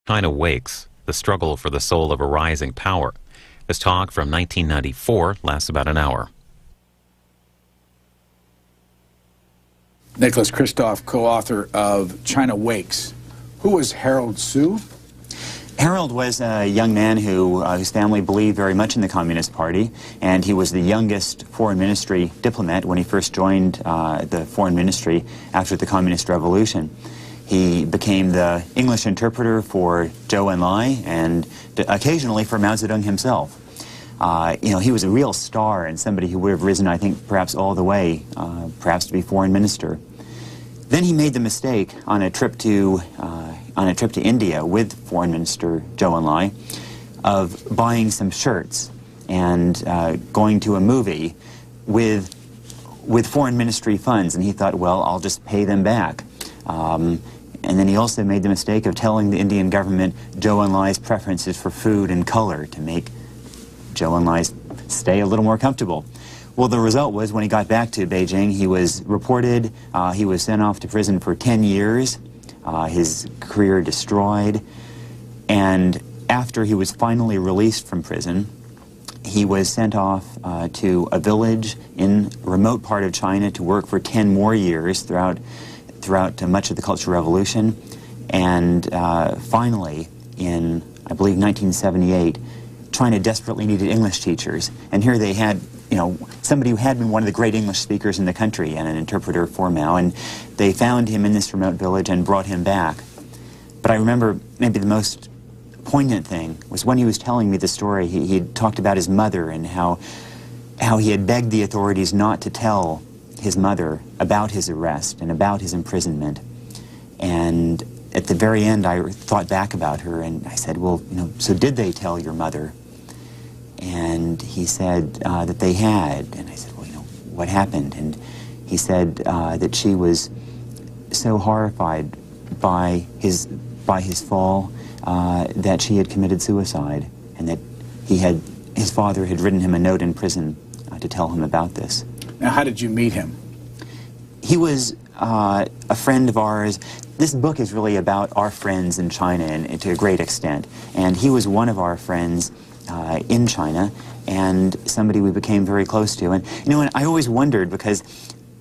China Wakes, the struggle for the soul of a rising power. This talk from 1994 lasts about an hour. Nicholas Kristof, co-author of China Wakes. Who was Harold Su? Harold was a young man whose family believed very much in the Communist Party, and he was the youngest foreign ministry diplomat when he first joined the foreign ministry after the Communist Revolution. He became the English interpreter for Zhou Enlai and occasionally for Mao Zedong himself. He was a real star and somebody who would have risen, I think, perhaps all the way, perhaps to be foreign minister. Then he made the mistake on a trip to India with Foreign Minister Zhou Enlai of buying some shirts and going to a movie with foreign ministry funds, and he thought, well, I'll just pay them back. And then he also made the mistake of telling the Indian government Zhou Enlai's preferences for food and color to make Zhou Enlai's stay a little more comfortable. Well, the result was when he got back to Beijing, he was reported, he was sent off to prison for 10 years, his career destroyed, and after he was finally released from prison, he was sent off to a village in a remote part of China to work for 10 more years throughout much of the Cultural Revolution, and finally, in, I believe, 1978, China desperately needed English teachers, and here they had, somebody who had been one of the great English speakers in the country and an interpreter for Mao, and they found him in this remote village and brought him back. But I remember maybe the most poignant thing was when he was telling me the story, he talked about his mother and how he had begged the authorities not to tell his mother about his arrest and about his imprisonment. And at the very end, I thought back about her and I said, well, so did they tell your mother? And he said that they had. And I said, well, what happened? And he said that she was so horrified by his fall that she had committed suicide, and that his father had written him a note in prison to tell him about this. Now, how did you meet him? He was a friend of ours. This book is really about our friends in China, and to a great extent. And he was one of our friends in China, and somebody we became very close to. And and I always wondered, because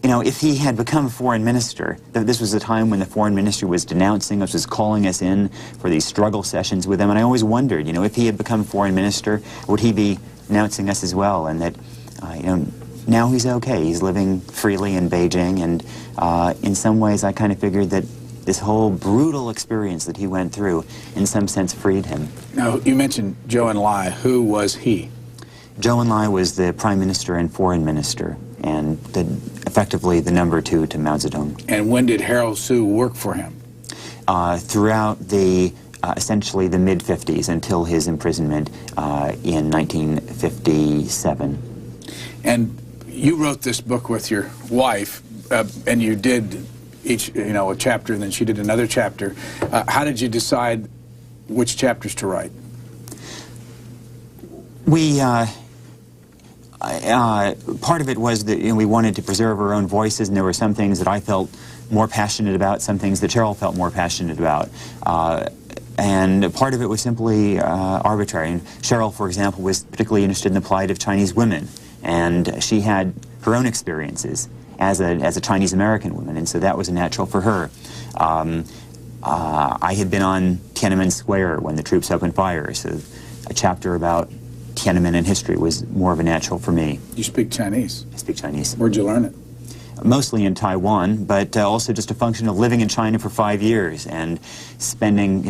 if he had become foreign minister, this was a time when the foreign ministry was denouncing us, was calling us in for these struggle sessions with them, and I always wondered, if he had become foreign minister, would he be denouncing us as well? And that, now he's okay. He's living freely in Beijing, and in some ways I kind of figured that this whole brutal experience that he went through, in some sense, freed him. Now, you mentioned Zhou Enlai. Who was he? Zhou Enlai was the prime minister and foreign minister, and effectively the number 2 to Mao Zedong. And when did Harold Su work for him? Throughout essentially the mid-50s until his imprisonment in 1957. And you wrote this book with your wife, and you did each, a chapter, and then she did another chapter. How did you decide which chapters to write? We, part of it was that we wanted to preserve our own voices, and there were some things that I felt more passionate about, some things that Cheryl felt more passionate about. And part of it was simply arbitrary. And Cheryl, for example, was particularly interested in the plight of Chinese women, and she had her own experiences as a Chinese American woman, and so that was natural for her. I had been on Tiananmen Square when the troops opened fire, so a chapter about Tiananmen and history was more of a natural for me. You speak Chinese? I speak Chinese. Where'd you learn it? Mostly in Taiwan, but also just a function of living in China for 5 years and spending,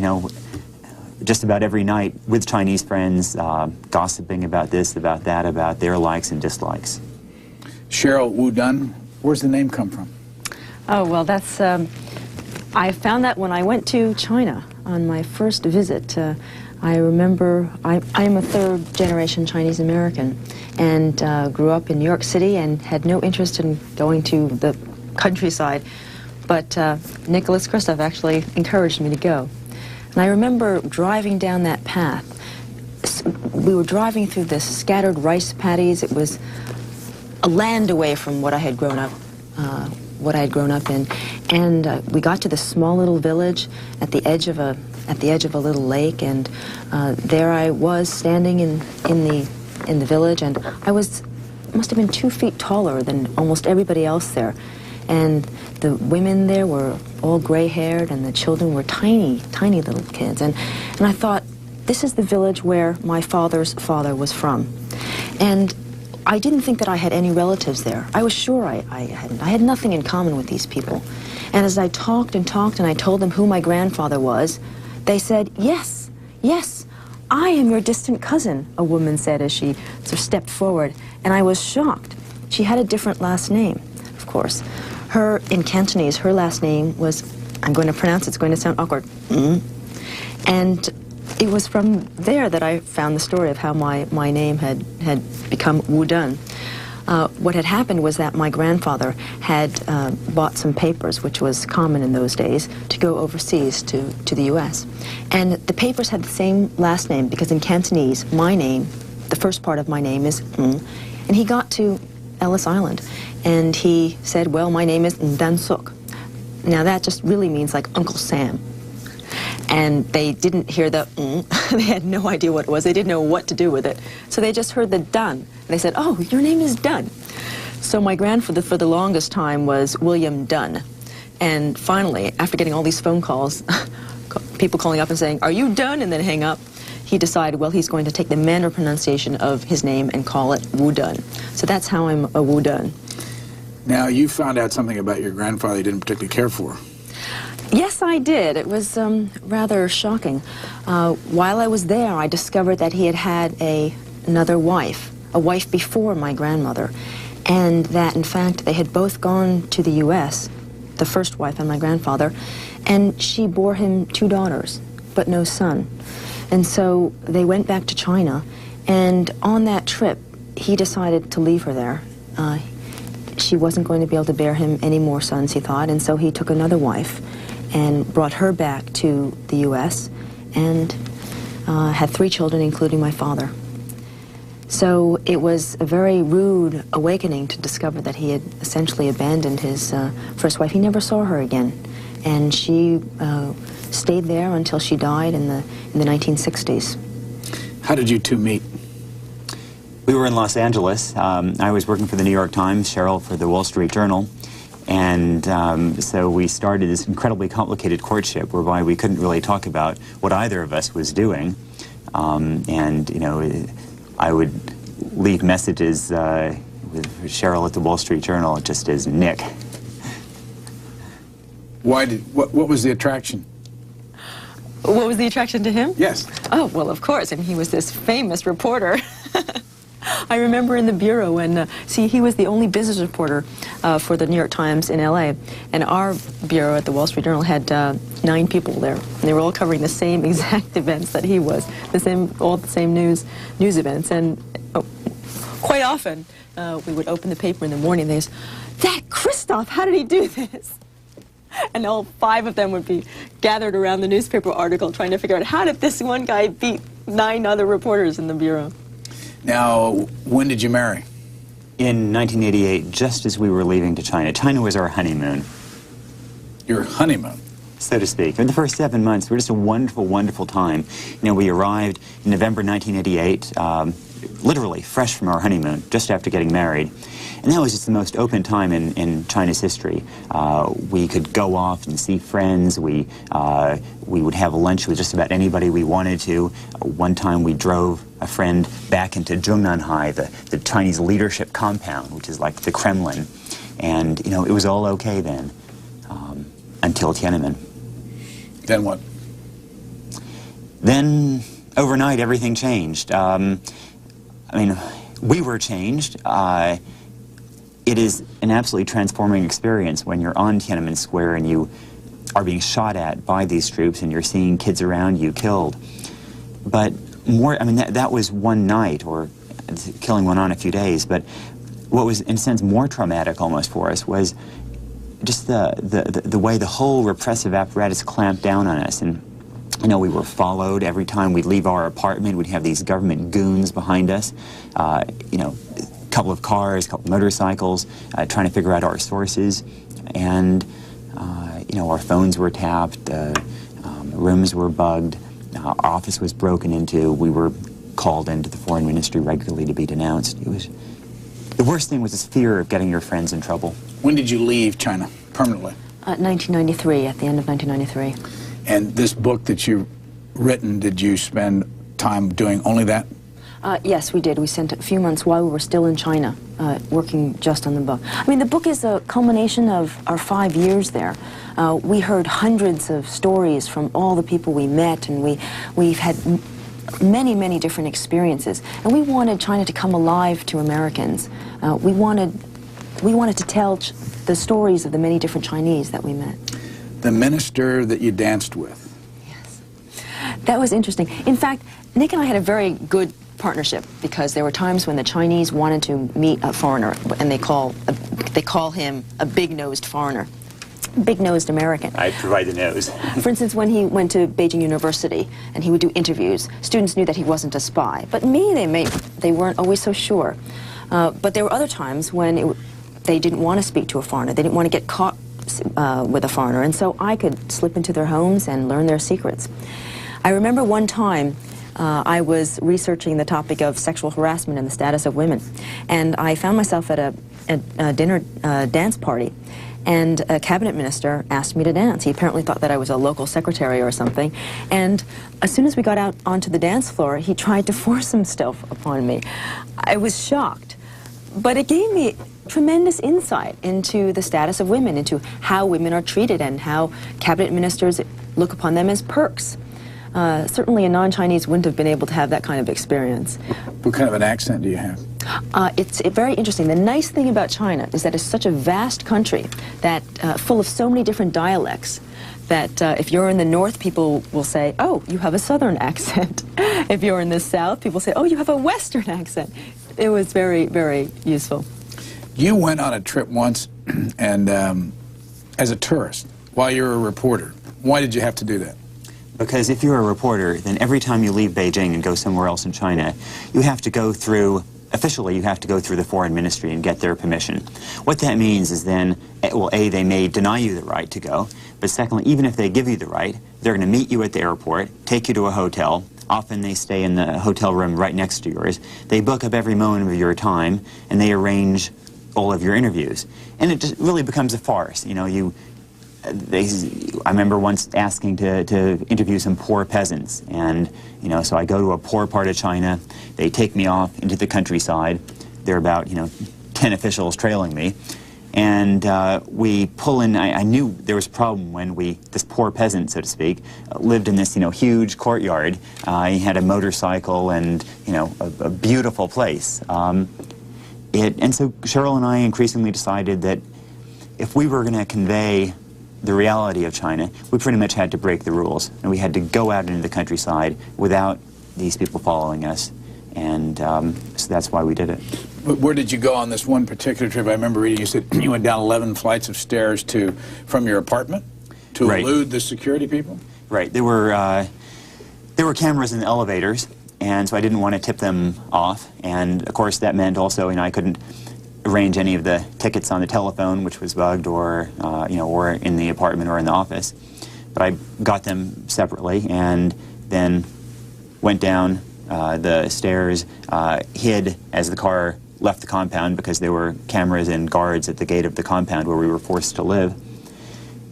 just about every night with Chinese friends, gossiping about this, about that, about their likes and dislikes. Cheryl Wu Dun, where's the name come from? Oh, well, that's, I found that when I went to China on my first visit. I remember, I'm a third-generation Chinese American, and grew up in New York City and had no interest in going to the countryside. But Nicholas Kristof actually encouraged me to go. And I remember driving down that path. We were driving through the scattered rice paddies. It was a land away from what I had grown up in. And we got to this small little village at the edge of a at the edge of a little lake, and there I was standing in the village, and I must have been 2 feet taller than almost everybody else there. And the women there were all gray-haired, and the children were tiny, tiny little kids. And I thought, this is the village where my father's father was from. And I didn't think that I had any relatives there. I was sure I hadn't. I had nothing in common with these people. And as I talked and talked, and I told them who my grandfather was, they said, yes, yes, I am your distant cousin, a woman said as she sort of stepped forward. And I was shocked. She had a different last name, of course. In Cantonese, her last name was, I'm going to pronounce it, it's going to sound awkward, and it was from there that I found the story of how my name had become Wu Dun. What had happened was that my grandfather had bought some papers, which was common in those days, to go overseas to the U.S. And the papers had the same last name, because in Cantonese, my name, the first part of my name is Ng, and he got to Ellis Island, and he said, well, my name is Dan Suk. Now that just really means like Uncle Sam. And they didn't hear the they had no idea what it was. They didn't know what to do with it. So they just heard the Dun. And they said, oh, your name is Dun. So my grandfather for the longest time was William Dunn. And finally, after getting all these phone calls, people calling up and saying, are you Dunn? And then hang up, he decided, well, he's going to take the Mandarin pronunciation of his name and call it Wu Dun. So that's how I'm a Wu Dun. Now, you found out something about your grandfather you didn't particularly care for. Yes, I did. It was rather shocking. While I was there, I discovered that he had had another wife, a wife before my grandmother, and that, in fact, they had both gone to the U.S., the first wife and my grandfather, and she bore him 2 daughters, but no son. And so they went back to China, and on that trip, he decided to leave her there. She wasn't going to be able to bear him any more sons, he thought, and so he took another wife and brought her back to the U.S. and had 3 children, including my father. So it was a very rude awakening to discover that he had essentially abandoned his first wife. He never saw her again, and she stayed there until she died in the 1960s. How did you two meet? We were in Los Angeles. I was working for the New York Times, Cheryl for the Wall Street Journal. And so we started this incredibly complicated courtship whereby we couldn't really talk about what either of us was doing. And, you know, I would leave messages with Cheryl at the Wall Street Journal just as Nick. What was the attraction? What was the attraction to him? Yes. Oh, well, of course. I mean, he was this famous reporter. I remember in the bureau when, see, he was the only business reporter for the New York Times in L.A., and our bureau at the Wall Street Journal had 9 people there. And they were all covering the same exact events that he was, all the same news events. And quite often, we would open the paper in the morning, and they'd say, that Christoph, how did he do this? And all 5 of them would be gathered around the newspaper article trying to figure out, how did this one guy beat 9 other reporters in the bureau? Now, when did you marry? In 1988, just as we were leaving to China. China was our honeymoon. Your honeymoon? So to speak. In the first 7 months, were just a wonderful, wonderful time. You know, we arrived in November 1988, literally fresh from our honeymoon, just after getting married. And that was just the most open time in China's history. We could go off and see friends. We would have lunch with just about anybody we wanted to. One time we drove a friend back into Zhongnanhai, the Chinese leadership compound, which is like the Kremlin. And, you know, it was all okay then, until Tiananmen. Then what? Then, overnight, everything changed. I mean, we were changed. It is an absolutely transforming experience when you're on Tiananmen Square and you are being shot at by these troops and you're seeing kids around you killed. But more, I mean, that was one night, or killing went on a few days, but what was, in a sense, more traumatic almost for us was just the way the whole repressive apparatus clamped down on us. And, you know, we were followed every time we'd leave our apartment. We'd have these government goons behind us, you know, a couple of cars, a couple of motorcycles, trying to figure out our sources. And, you know, our phones were tapped. Rooms were bugged. Our office was broken into. We were called into the foreign ministry regularly to be denounced. It was the worst thing was this fear of getting your friends in trouble. When did you leave China permanently? 1993, at the end of 1993. And this book that you've written, did you spend time doing only that? Yes, we did. We spent a few months while we were still in China, working just on the book. I mean, the book is a culmination of our 5 years there. We heard hundreds of stories from all the people we met, and we've had many, many different experiences. And we wanted China to come alive to Americans. We wanted to tell the stories of the many different Chinese that we met. The minister that you danced with. Yes. That was interesting. In fact, Nick and I had a very good partnership because there were times when the Chinese wanted to meet a foreigner, and they call him a big-nosed foreigner, big-nosed American. I provide the nose. For instance, when he went to Beijing University and he would do interviews, students knew that he wasn't a spy. But me, they weren't always so sure. But there were other times when they didn't want to speak to a foreigner. They didn't want to get caught with a foreigner, and so I could slip into their homes and learn their secrets. I remember one time I was researching the topic of sexual harassment and the status of women, and I found myself at a dinner dance party, and a cabinet minister asked me to dance. He apparently thought that I was a local secretary or something, and as soon as we got out onto the dance floor, he tried to force himself upon me. I was shocked, but it gave me tremendous insight into the status of women, into how women are treated and how cabinet ministers look upon them as perks. Certainly a non-Chinese wouldn't have been able to have that kind of experience. What kind of an accent do you have? It's very interesting. The nice thing about China is that it's such a vast country that full of so many different dialects that if you're in the north, people will say, oh, you have a southern accent. If you're in the south, people say, oh, you have a western accent. It was very, very useful. You went on a trip once and as a tourist while you were a reporter. Why did you have to do that? Because if you're a reporter, then every time you leave Beijing and go somewhere else in China, you have to go through, officially, you have to go through the foreign ministry and get their permission. What that means is then, well, A, they may deny you the right to go, but secondly, even if they give you the right, they're going to meet you at the airport, take you to a hotel. Often they stay in the hotel room right next to yours. They book up every moment of your time, and they arrange all of your interviews. And it just really becomes a farce. You know, I remember once asking to interview some poor peasants, and you know, so I go to a poor part of China. They take me off into the countryside. There are about 10 officials trailing me, and we pull in. I knew there was a problem when this poor peasant, so to speak, lived in this huge courtyard. He had a motorcycle and a beautiful place. And so Cheryl and I increasingly decided that if we were going to convey the reality of China, we pretty much had to break the rules, and we had to go out into the countryside without these people following us, and so that's why we did it. But where did you go on this one particular trip? I remember reading you said you went down 11 flights of stairs from your apartment to elude the security people? Right. There were cameras in the elevators, and so I didn't want to tip them off, and of course that meant also I couldn't arrange any of the tickets on the telephone, which was bugged, or or in the apartment or in the office. But I got them separately, and then went down the stairs, hid as the car left the compound because there were cameras and guards at the gate of the compound where we were forced to live,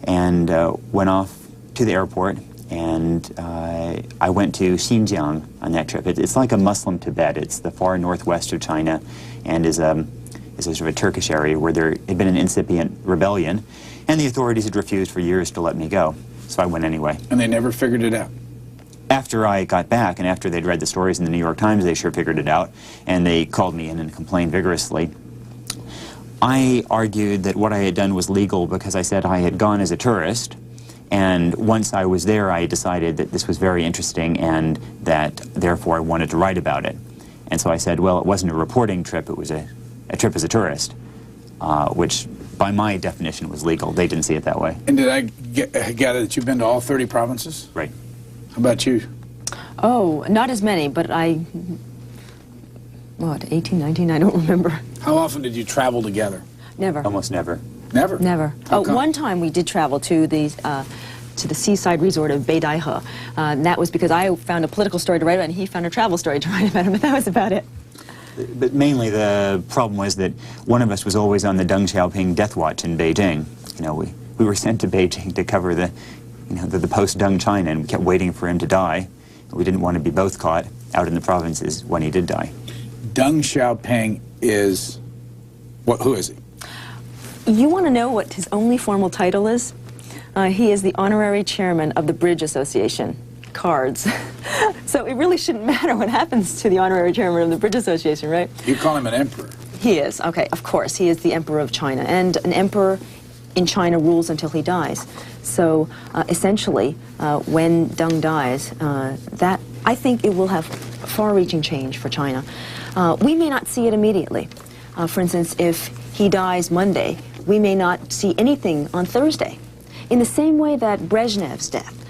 and went off to the airport. And I went to Xinjiang on that trip. It's like a Muslim Tibet. It's the far northwest of China, and is a sort of a Turkish area where there had been an incipient rebellion, and the authorities had refused for years to let me go. So I went anyway. And they never figured it out? After I got back, and after they'd read the stories in the New York Times, they sure figured it out, and they called me in and complained vigorously. I argued that what I had done was legal because I said I had gone as a tourist, and once I was there, I decided that this was very interesting and that, therefore, I wanted to write about it. And so I said, well, it wasn't a reporting trip, it was a trip as a tourist, which by my definition was legal. They didn't see it that way. And did I gather that you've been to all 30 provinces? Right. How about you? Oh, not as many, but 18, 19, I don't remember. How often did you travel together? Never. Almost never. Never? Never. How come? One time we did travel to the to the seaside resort of Beidaihe. And that was because I found a political story to write about, and he found a travel story to write about him, but that was about it. But mainly the problem was that one of us was always on the Deng Xiaoping death watch in Beijing. You know, we were sent to Beijing to cover the post-Deng China, and we kept waiting for him to die. We didn't want to be both caught out in the provinces when he did die. Deng Xiaoping is, who is he? You want to know what his only formal title is? He is the honorary chairman of the Bridge Association, CARDS. So it really shouldn't matter what happens to the honorary chairman of the Bridge Association, right? You call him an emperor. He is, okay, of course. He is the emperor of China, and an emperor in China rules until he dies. So essentially, when Deng dies, I think it will have far-reaching change for China. We may not see it immediately. For instance, if he dies Monday, we may not see anything on Thursday. In the same way that Brezhnev's death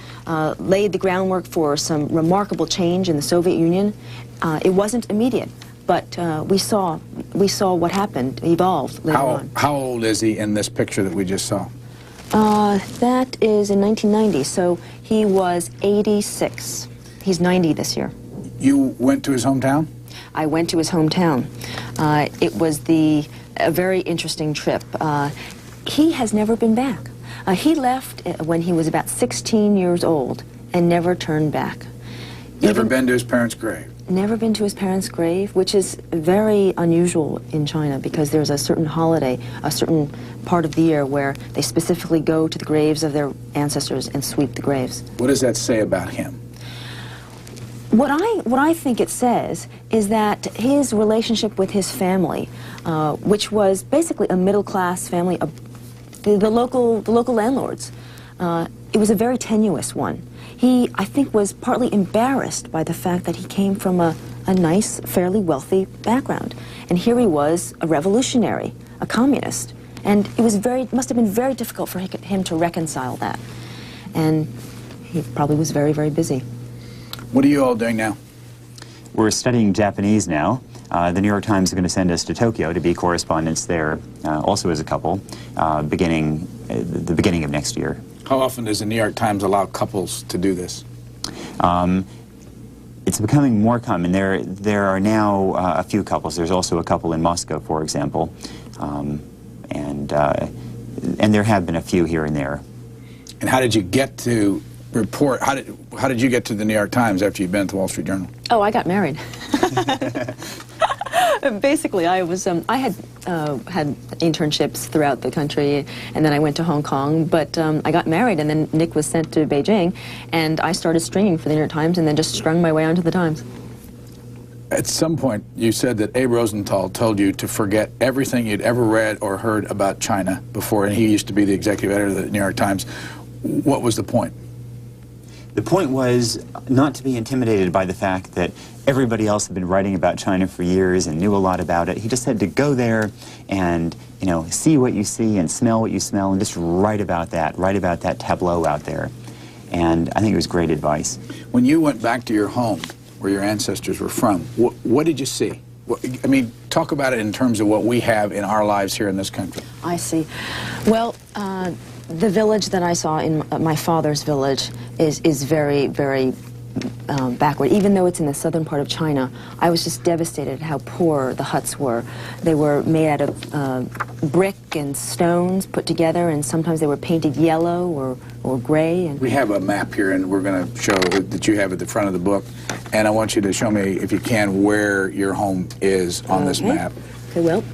laid the groundwork for some remarkable change in the Soviet Union, it wasn't immediate, but we saw what happened, evolved later on. How old is he in this picture that we just saw? That is in 1990, so he was 86. He's 90 this year. You went to his hometown? I went to his hometown. It was a very interesting trip. He has never been back. He left when he was about 16 years old and never turned back. Never been to his parents' grave? Never been to his parents' grave, which is very unusual in China because there's a certain holiday, a certain part of the year where they specifically go to the graves of their ancestors and sweep the graves. What does that say about him? What I think it says is that his relationship with his family, which was basically a middle-class family, the local landlords, it was a very tenuous one. He, I think, was partly embarrassed by the fact that he came from a nice, fairly wealthy background. And here he was, a revolutionary, a communist. And it must have been very difficult for him to reconcile that. And he probably was very, very busy. What are you all doing now? We're studying Japanese now. The New York Times is going to send us to Tokyo to be correspondents there, also as a couple, the beginning of next year. How often does the New York Times allow couples to do this? It's becoming more common. There are now a few couples. There's also a couple in Moscow, for example, and there have been a few here and there. And how did you get to report? How did you get to the New York Times after you'd been at the Wall Street Journal? Oh, I got married. Basically, I had had internships throughout the country, and then I went to Hong Kong, but I got married, and then Nick was sent to Beijing, and I started stringing for the New York Times, and then just strung my way onto the Times. At some point, you said that Abe Rosenthal told you to forget everything you'd ever read or heard about China before, and he used to be the executive editor of the New York Times. What was the point? The point was not to be intimidated by the fact that everybody else had been writing about China for years and knew a lot about it. He just had to go there and, you know, see what you see and smell what you smell and just write about that tableau out there. And I think it was great advice. When you went back to your home, where your ancestors were from, what did you see? I mean, talk about it in terms of what we have in our lives here in this country. I see. Well, the village that I saw in my father's village is very, very backward. Even though it's in the southern part of China, I was just devastated at how poor the huts were. They were made out of brick and stones put together, and sometimes they were painted yellow or gray. And we have a map here, and we're going to show that you have at the front of the book. And I want you to show me, if you can, where your home is on this map. Okay, well,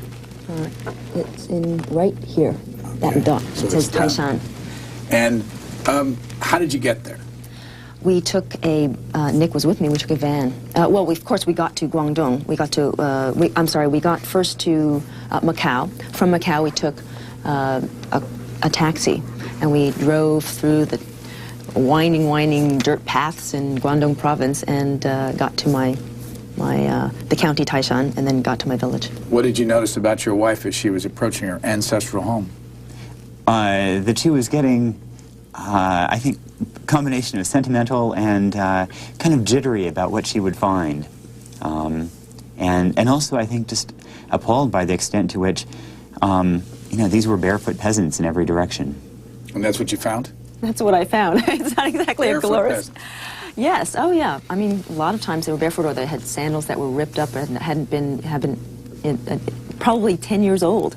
it's in right here. That dot. So it says Taishan. And how did you get there? We took Nick was with me, we took a van. Well, of course, we got to Guangdong. We got to, we got first to Macau. From Macau, we took a taxi, and we drove through the winding dirt paths in Guangdong province and got to the county Taishan, and then got to my village. What did you notice about your wife as she was approaching her ancestral home? That she was getting, I think, a combination of sentimental and kind of jittery about what she would find. And also, I think, just appalled by the extent to which, you know, these were barefoot peasants in every direction. And that's what you found? That's what I found. It's not exactly Barefoot a glorious. peasants. Yes. Oh, yeah. I mean, a lot of times they were barefoot, or they had sandals that were ripped up and hadn't been probably 10 years old,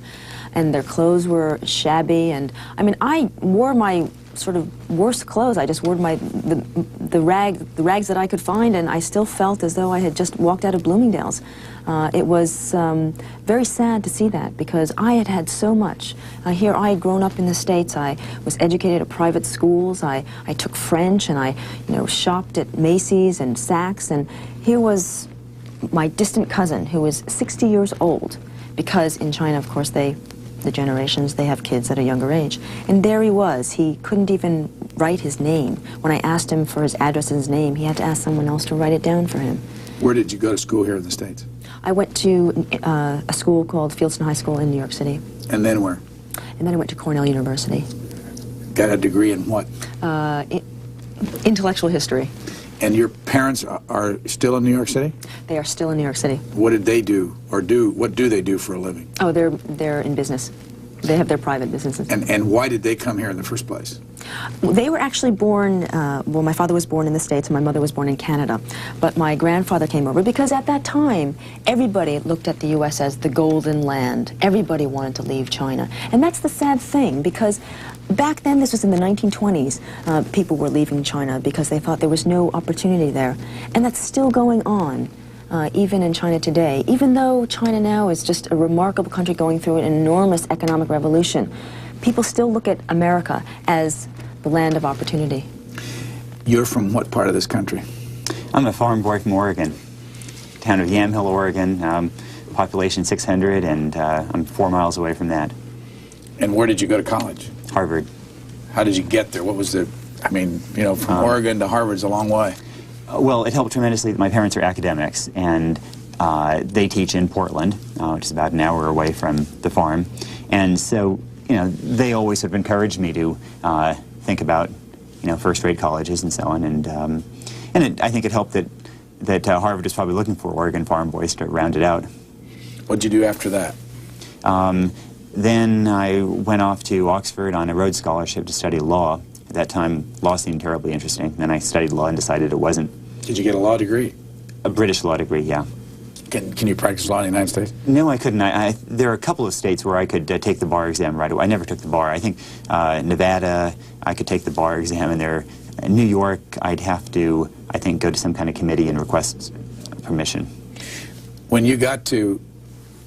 and their clothes were shabby. And I mean, I wore my sort of worst clothes. I just wore the rags that I could find, and I still felt as though I had just walked out of Bloomingdale's. It was very sad to see that, because I had had so much. Here I had grown up in the States. I was educated at private schools. I took French, and I shopped at Macy's and Saks, and here was my distant cousin who was 60 years old, because in China, of course, the generations, they have kids at a younger age. And there he was. He couldn't even write his name. When I asked him for his address and his name, he had to ask someone else to write it down for him. Where did you go to school here in the States? I went to a school called Fieldston High School in New York City. And then where? And then I went to Cornell University. Got a degree in what? Intellectual history. And your parents are still in New York City? They are still in New York City. What did they do, or what do they do for a living? Oh, they're in business. They have their private businesses. And why did they come here in the first place? They were actually born, well, my father was born in the States and my mother was born in Canada. But my grandfather came over because at that time, everybody looked at the U.S. as the golden land. Everybody wanted to leave China. And that's the sad thing, because back then, this was in the 1920s, people were leaving China because they thought there was no opportunity there. And that's still going on. Even in China today, even though China now is just a remarkable country going through an enormous economic revolution, people still look at America as the land of opportunity. You're from what part of this country? I'm a farm boy from Oregon, town of Yamhill, Oregon, population 600, and I'm 4 miles away from that. And where did you go to college? Harvard. How did you get there? What was the, I mean, from Oregon to Harvard's a long way. Well, it helped tremendously that my parents are academics, and they teach in Portland, which is about an hour away from the farm. And so, they always have encouraged me to think about, first-rate colleges and so on. And I think it helped that Harvard was probably looking for Oregon farm boys to round it out. What'd you do after that? Then I went off to Oxford on a Rhodes Scholarship to study law. At that time, law seemed terribly interesting. Then I studied law and decided it wasn't. Did you get a law degree? A British law degree, yeah. Can you practice law in the United States? No, I couldn't. There are a couple of states where I could take the bar exam right away. I never took the bar. I think Nevada, I could take the bar exam, and there, in New York, I'd have to, I think, go to some kind of committee and request permission. When you got to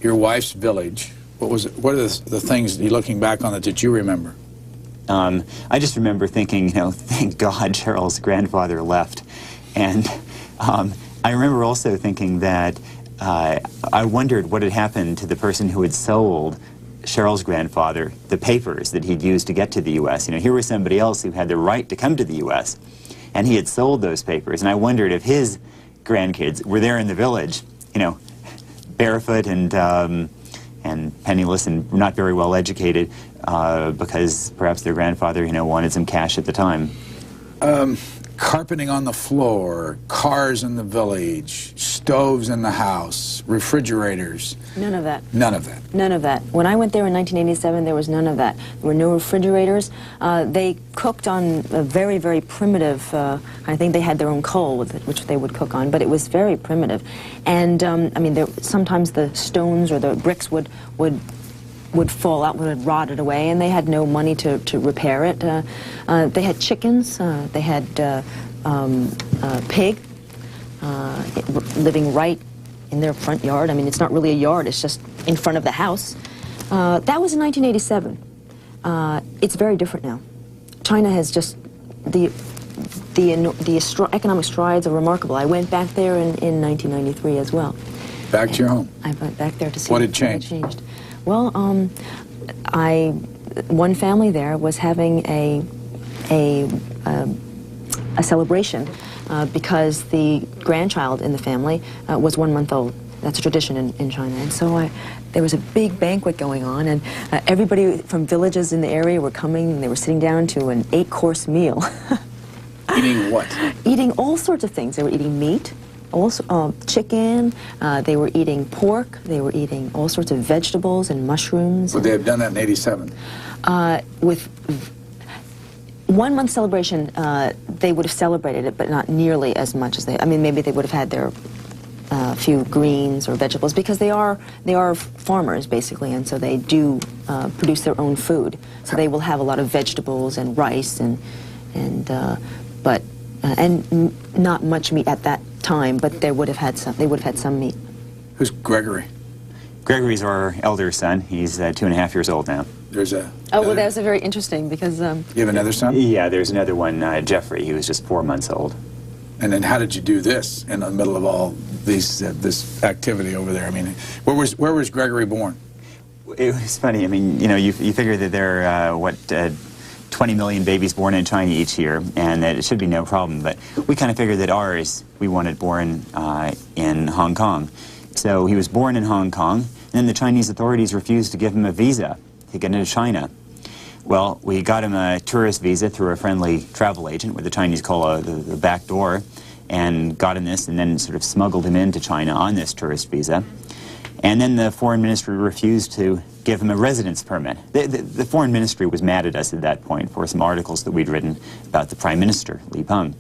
your wife's village, what are the things, looking back on it, that you remember? I just remember thinking, thank God Cheryl's grandfather left. And I remember also thinking that I wondered what had happened to the person who had sold Cheryl's grandfather the papers that he'd used to get to the U.S. Here was somebody else who had the right to come to the U.S., and he had sold those papers. And I wondered if his grandkids were there in the village, barefoot and penniless and not very well educated, because perhaps their grandfather, wanted some cash at the time. Carpeting on the floor, cars in the village, stoves in the house, refrigerators. None of that. None of that. None of that. When I went there in 1987, there was none of that. There were no refrigerators. They cooked on a very, very primitive, I think they had their own coal, which they would cook on, but it was very primitive. And, sometimes the stones or the bricks would fall out, would have rotted away, and they had no money to repair it. They had chickens, they had pig living right in their front yard. It's not really a yard, it's just in front of the house. That was in 1987. It's very different now. China has just, the economic strides are remarkable. I went back there in 1993 as well. Back to your home? I went back there to see what had changed. Well, one family there was having a celebration because the grandchild in the family was 1 month old. That's a tradition in China. And so there was a big banquet going on, and everybody from villages in the area were coming, and they were sitting down to an 8-course meal. Eating what? Eating all sorts of things. They were eating meat, also chicken, they were eating pork, they were eating all sorts of vegetables and mushrooms. Would they have done that in 87? 1 month celebration, they would have celebrated it, but not nearly as much as they. I mean, maybe they would have had their few greens or vegetables, because they are farmers basically, and so they do produce their own food. So they will have a lot of vegetables and rice and not much meat at that time. But they would have had some. They would have had some meat. Who's Gregory? Gregory's our elder son. He's 2.5 years old now. There's a. Oh, well, that's very interesting because. You have another son? Yeah, there's another one, Jeffrey. He was just 4 months old. And then how did you do this in the middle of all these this activity over there? I mean, where was Gregory born? It was funny. I mean, you know, you figure that there are 20 million babies born in China each year, and that it should be no problem. But we kind of figured that ours, we wanted born in Hong Kong. So he was born in Hong Kong, and then the Chinese authorities refused to give him a visa to get into China. Well, we got him a tourist visa through a friendly travel agent, what the Chinese call the back door, and got him this, and then sort of smuggled him into China on this tourist visa. And then the foreign ministry refused to give him a residence permit. The foreign ministry was mad at us at that point for some articles that we'd written about the prime minister, Li Peng.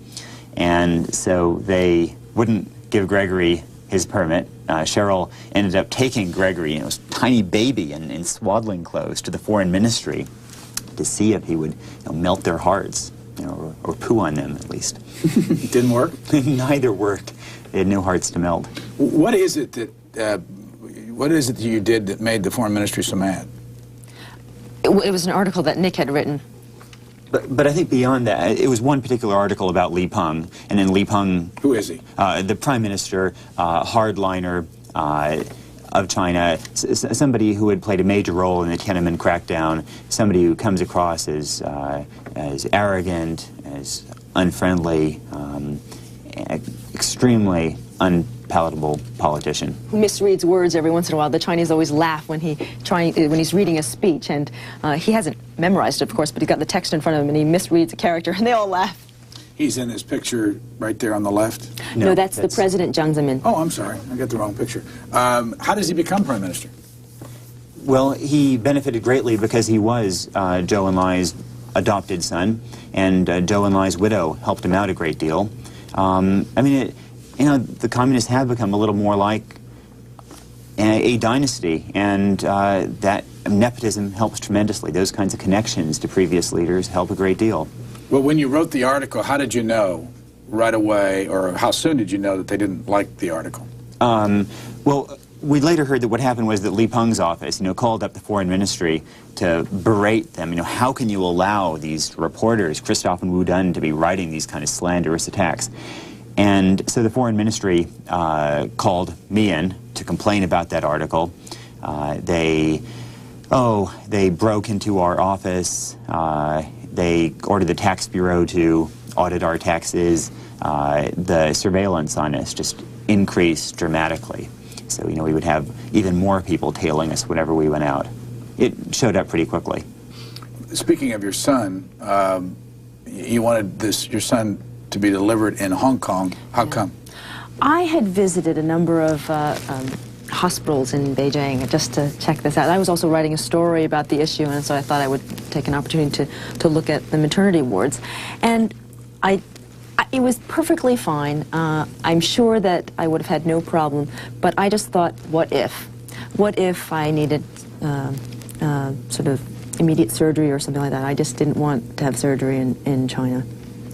And so they wouldn't give Gregory his permit. Cheryl ended up taking Gregory, you know, this tiny baby in swaddling clothes, to the foreign ministry to see if he would, you know, melt their hearts, you know, or poo on them at least. It didn't work? Neither worked. They had no hearts to melt. What is it that you did that made the foreign ministry so mad? It was an article that Nick had written. But I think beyond that, it was one particular article about Li Peng, and then Li Peng... Who is he? The prime minister, hardliner of China, somebody who had played a major role in the Tiananmen crackdown, somebody who comes across as arrogant, as unfriendly, extremely unpalatable politician. Who misreads words every once in a while. The Chinese always laugh when he's reading a speech, and he hasn't memorized it, of course, but he's got the text in front of him, and he misreads a character, and they all laugh. He's in this picture right there on the left? No, that's the President, Jiang Zemin. Oh, I'm sorry. I got the wrong picture. How does he become prime minister? Well, he benefited greatly because he was Zhou Enlai's adopted son, and Zhou Enlai's widow helped him out a great deal. I mean, you know, the communists have become a little more like a dynasty, and that nepotism helps tremendously. Those kinds of connections to previous leaders help a great deal. Well, when you wrote the article, how did you know right away, or how soon did you know that they didn't like the article? Well, we later heard that what happened was that Li Peng's office, you know, called up the foreign ministry to berate them. You know, how can you allow these reporters, Christoph and Wu Dun, to be writing these kind of slanderous attacks? And so the foreign ministry called me in to complain about that article. They broke into our office. They ordered the tax bureau to audit our taxes. The surveillance on us just increased dramatically. So, you know, we would have even more people tailing us whenever we went out. It showed up pretty quickly. Speaking of your son, you wanted your son to be delivered in Hong Kong. How come? I had visited a number of hospitals in Beijing just to check this out. I was also writing a story about the issue, and so I thought I would take an opportunity to look at the maternity wards. And it was perfectly fine. I'm sure that I would have had no problem, but I just thought, what if? What if I needed sort of immediate surgery or something like that? I just didn't want to have surgery in China.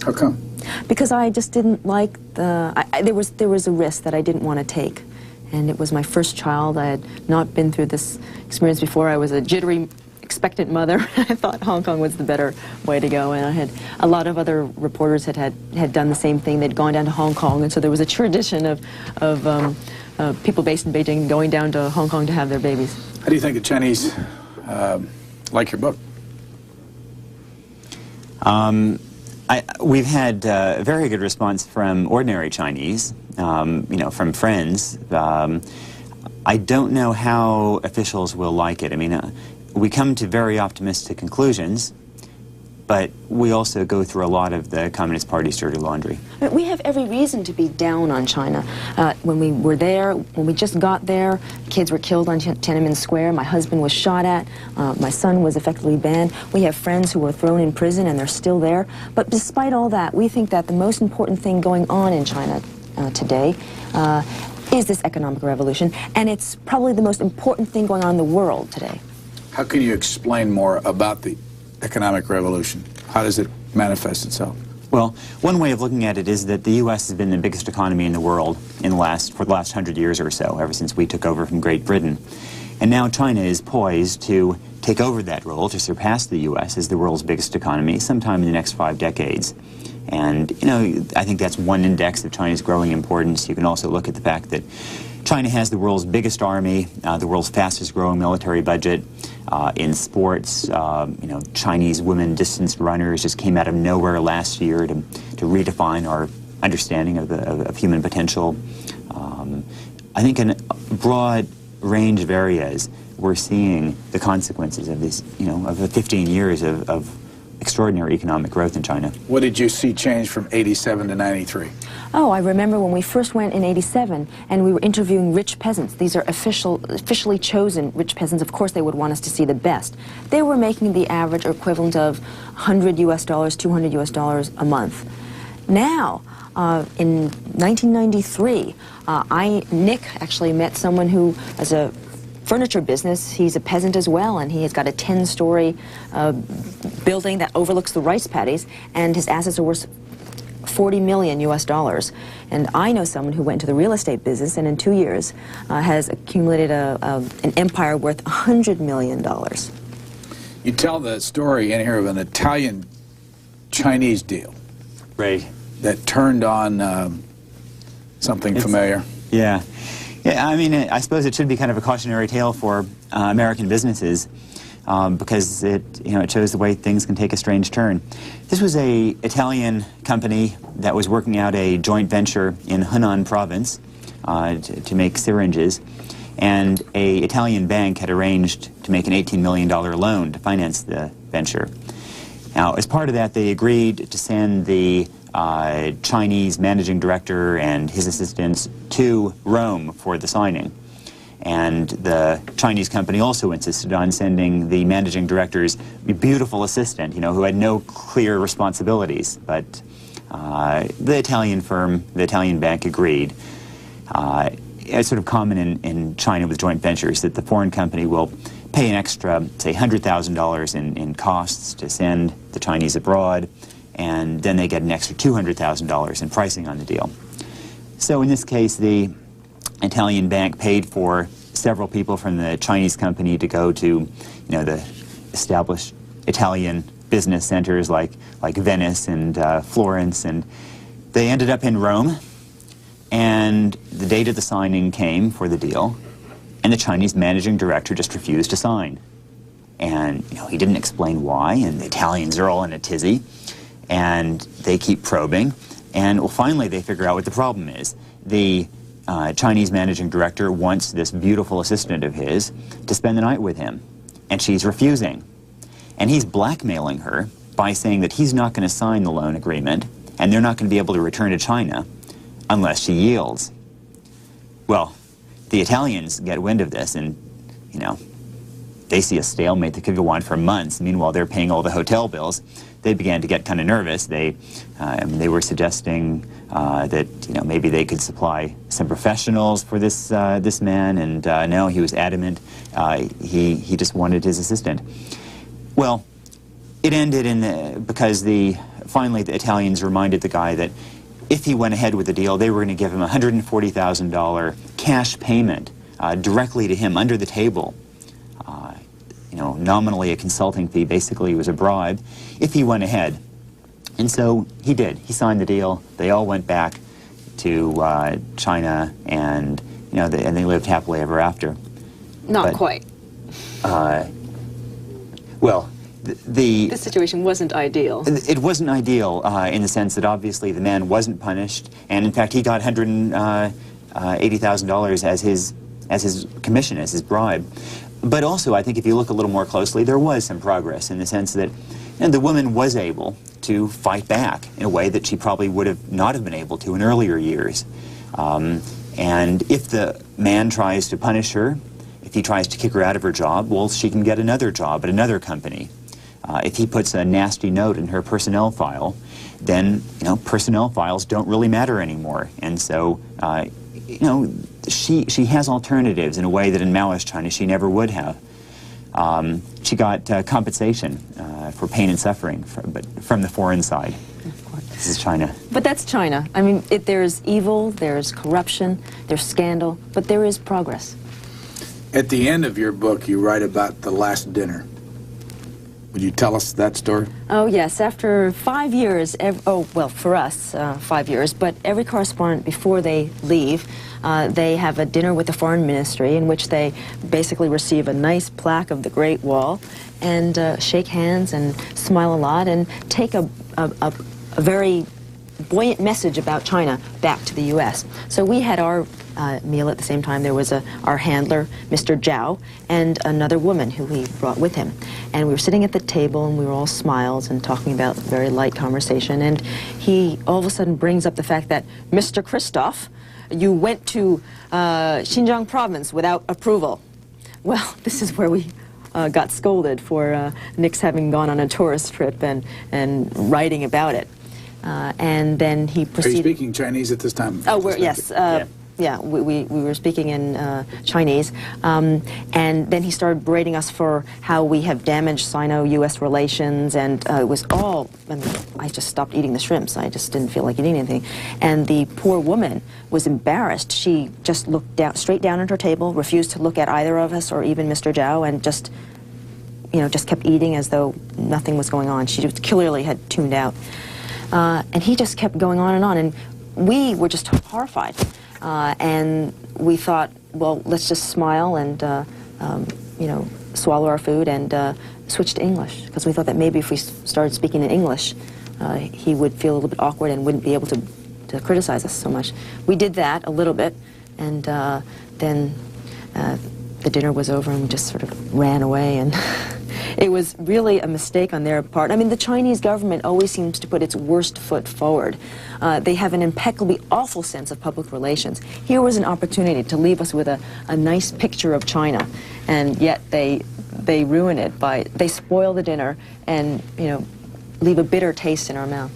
How come? Because I just didn't like there was a risk that I didn't want to take. And it was my first child. I had not been through this experience before. I was a jittery, expectant mother. I thought Hong Kong was the better way to go. And I had a lot of other reporters had done the same thing. They'd gone down to Hong Kong, and so there was a tradition of people based in Beijing going down to Hong Kong to have their babies. How do you think the Chinese like your book? We've had a very good response from ordinary Chinese, you know, from friends. I don't know how officials will like it. I mean, we come to very optimistic conclusions, but we also go through a lot of the Communist Party's dirty laundry. We have every reason to be down on China. When we were there, when we just got there, kids were killed on Tiananmen Square. My husband was shot at. My son was effectively banned. We have friends who were thrown in prison and they're still there. But despite all that, we think that the most important thing going on in China today is this economic revolution, and it's probably the most important thing going on in the world today. How can you explain more about the economic revolution? How does it manifest itself? Well, one way of looking at it is that the U.S. has been the biggest economy in the world for the last 100 years or so, ever since we took over from Great Britain. And now China is poised to take over that role, to surpass the U.S. as the world's biggest economy sometime in the next 5 decades. And, you know, I think that's one index of China's growing importance. You can also look at the fact that China has the world's biggest army, the world's fastest growing military budget. In sports, you know, Chinese women distance runners just came out of nowhere last year to redefine our understanding of human potential. I think in a broad range of areas, we're seeing the consequences of this, you know, of the 15 years of extraordinary economic growth in China. What did you see change from 87 to 93? Oh, I remember when we first went in 87 and we were interviewing rich peasants. These are officially chosen rich peasants. Of course, they would want us to see the best. They were making the average or equivalent of $100 US, $200 US a month. Now, in 1993, Nick actually met someone who has a furniture business. He's a peasant as well, and he has got a 10-story building that overlooks the rice paddies, and his assets are worth $40 million US. And I know someone who went into the real estate business and in 2 years has accumulated an empire worth $100 million. You tell the story in here of an Italian-Chinese deal. Right. That turned on something familiar. Yeah. Yeah, I mean, I suppose it should be kind of a cautionary tale for American businesses because it shows the way things can take a strange turn. This was a Italian company that was working out a joint venture in Hunan province to make syringes, and a Italian bank had arranged to make an $18 million loan to finance the venture. Now, as part of that, they agreed to send the Chinese managing director and his assistants to Rome for the signing. And the Chinese company also insisted on sending the managing director's beautiful assistant, you know, who had no clear responsibilities. But the Italian firm, the Italian bank, agreed. It's sort of common in China with joint ventures that the foreign company will pay an extra, say, $100,000 in costs to send the Chinese abroad, and then they get an extra $200,000 in pricing on the deal. So in this case, the Italian bank paid for several people from the Chinese company to go to, you know, the established Italian business centers like Venice and Florence, and they ended up in Rome, and the date of the signing came for the deal, and the Chinese managing director just refused to sign. And, you know, he didn't explain why, and the Italians are all in a tizzy. And they keep probing, and well, finally they figure out what the problem is. The Chinese managing director wants this beautiful assistant of his to spend the night with him, and she's refusing. And he's blackmailing her by saying that he's not going to sign the loan agreement, and they're not going to be able to return to China unless she yields. Well, the Italians get wind of this, and, you know, they see a stalemate that could go on for months. Meanwhile, they're paying all the hotel bills. They began to get kind of nervous. They were suggesting that, you know, maybe they could supply some professionals for this this man, and no, he was adamant. He just wanted his assistant. Well, it ended because finally the Italians reminded the guy that if he went ahead with the deal, they were going to give him a $140,000 cash payment directly to him under the table. You know, nominally a consulting fee, basically it was a bribe, if he went ahead. And so he did. He signed the deal. They all went back to China, and, you know, and they lived happily ever after. Not quite. Well, the situation wasn't ideal. It wasn't ideal in the sense that obviously the man wasn't punished, and in fact he got $180,000 as his commission, as his bribe. But also, I think if you look a little more closely, there was some progress in the sense that And the woman was able to fight back in a way that she probably would have not have been able to in earlier years. And if the man tries to punish her, if he tries to kick her out of her job, well, she can get another job at another company. If he puts a nasty note in her personnel file, then, you know, personnel files don't really matter anymore. And so, you know, she has alternatives in a way that in Maoist China she never would have. She got compensation for pain and suffering from the foreign side. This is China. But that's China. I mean, there's evil, there's corruption, there's scandal, but there is progress. At the end of your book, you write about the last dinner. Would you tell us that story? Oh, yes. After 5 years, oh, well, for us, 5 years, but every correspondent, before they leave, they have a dinner with the Foreign Ministry in which they basically receive a nice plaque of the Great Wall and shake hands and smile a lot and take a very buoyant message about China back to the U.S. So we had our meal at the same time. There was our handler, Mr. Zhao, and another woman who he brought with him. And we were sitting at the table, and we were all smiles and talking about very light conversation. And he all of a sudden brings up the fact that, Mr. Christoph, you went to Xinjiang province without approval. Well, this is where we got scolded for Nix having gone on a tourist trip and writing about it. And then he proceeded... Are you speaking Chinese at this time? Oh, yes. Yeah, we were speaking in Chinese. And then he started berating us for how we have damaged Sino-U.S. relations, and it was all... I mean, I just stopped eating the shrimps. I just didn't feel like eating anything. And the poor woman was embarrassed. She just looked straight down at her table, refused to look at either of us or even Mr. Zhao, and just, you know, just kept eating as though nothing was going on. She just clearly had tuned out. And he just kept going on, and we were just horrified. And we thought, well, let's just smile and, you know, swallow our food and switch to English, because we thought that maybe if we started speaking in English, he would feel a little bit awkward and wouldn't be able to criticize us so much. We did that a little bit, and then the dinner was over and we just sort of ran away, and it was really a mistake on their part. I mean, the Chinese government always seems to put its worst foot forward. They have an impeccably awful sense of public relations. Here was an opportunity to leave us with a nice picture of China, and yet they ruin it they spoil the dinner and, you know, leave a bitter taste in our mouth.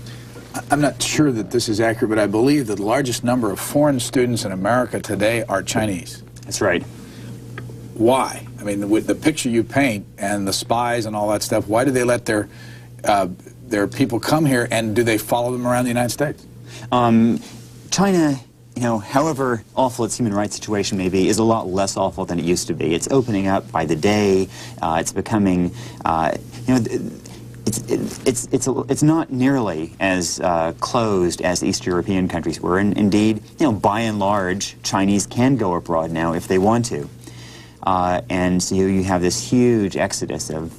I'm not sure that this is accurate, but I believe that the largest number of foreign students in America today are Chinese. That's right. Why? I mean, with the picture you paint and the spies and all that stuff, why do they let their people come here, and do they follow them around the United States? China, you know, however awful its human rights situation may be, is a lot less awful than it used to be. It's opening up by the day. It's becoming, you know, it's not nearly as closed as East European countries were. And indeed, you know, by and large, Chinese can go abroad now if they want to. And so you have this huge exodus of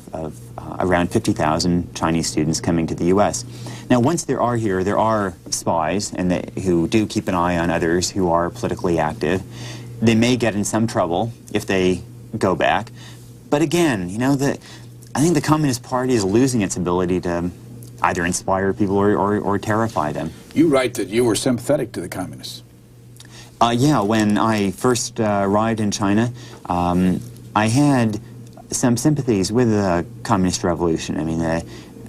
around 50,000 Chinese students coming to the U.S. Now, once there are spies who do keep an eye on others who are politically active. They may get in some trouble if they go back. But again, you know, I think the Communist Party is losing its ability to either inspire people or terrify them. You write that you were sympathetic to the communists. Yeah, when I first arrived in China, I had some sympathies with the Communist Revolution. I mean,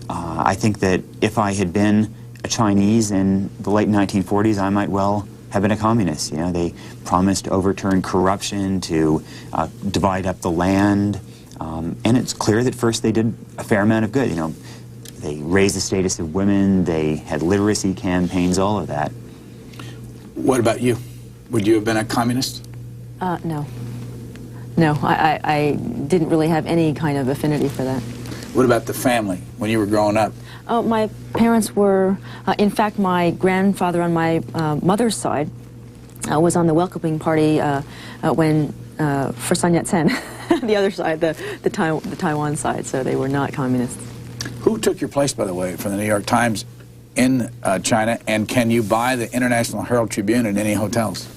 I think that if I had been a Chinese in the late 1940s, I might well have been a communist. You know, they promised to overturn corruption, to divide up the land, and it's clear that first they did a fair amount of good. You know, they raised the status of women, they had literacy campaigns, all of that. What about you? Would you have been a communist? No. No, I didn't really have any kind of affinity for that. What about the family when you were growing up? Oh, my parents were, in fact, my grandfather on my mother's side was on the welcoming party for Sun Yat-sen, the other side, the Taiwan side, so they were not communists. Who took your place, by the way, from the New York Times in China, and can you buy the International Herald Tribune in any hotels?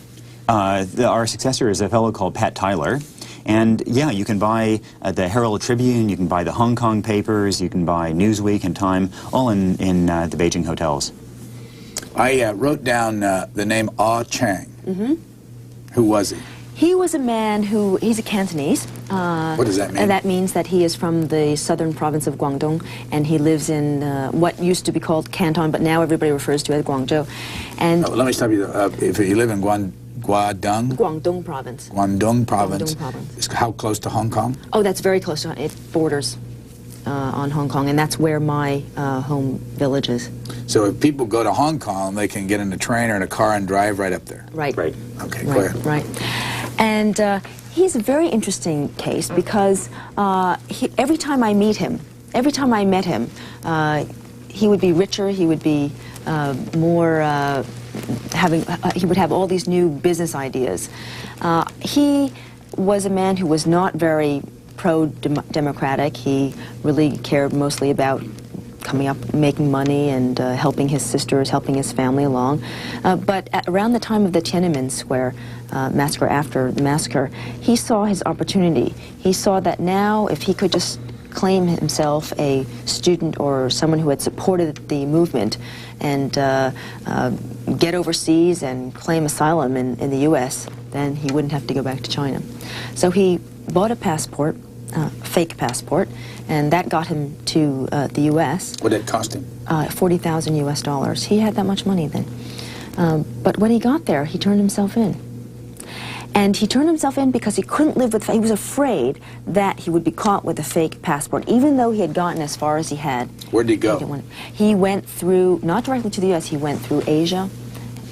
Our successor is a fellow called Pat Tyler, And yeah, you can buy the Herald Tribune, you can buy the Hong Kong papers, you can buy Newsweek and Time, all in the Beijing hotels. I wrote down the name Ah Chang. Mm-hmm. Who was he? He was a man who, he's a Cantonese. What does that mean? And that means that he is from the southern province of Guangdong, and he lives in what used to be called Canton, but now everybody refers to as Guangzhou. And let me stop you. If you live in Guangdong province. Guangdong province. Guangdong province. How close to Hong Kong? Oh, that's very close to it. Borders on Hong Kong, and that's where my home village is. So if people go to Hong Kong, they can get in a train or in a car and drive right up there. Right. Right. Okay, go Right. ahead. Right. And he's a very interesting case because every time I met him, he would be richer. He would be more he would have all these new business ideas. He was a man who was not very pro-democratic. He really cared mostly about coming up, making money, and helping his sisters, helping his family along. But around the time of the Tiananmen Square massacre, after the massacre, he saw his opportunity. He saw that now, if he could just claim himself a student or someone who had supported the movement and get overseas and claim asylum in the U.S., then he wouldn't have to go back to China. So he bought a passport, fake passport, and that got him to the U.S. What did it cost him? $40,000 US. He had that much money then. But when he got there, he turned himself in. And he turned himself in because he couldn't live with, he was afraid that he would be caught with a fake passport, even though he had gotten as far as he had. Where did he go? He went through, not directly to the U.S., he went through Asia,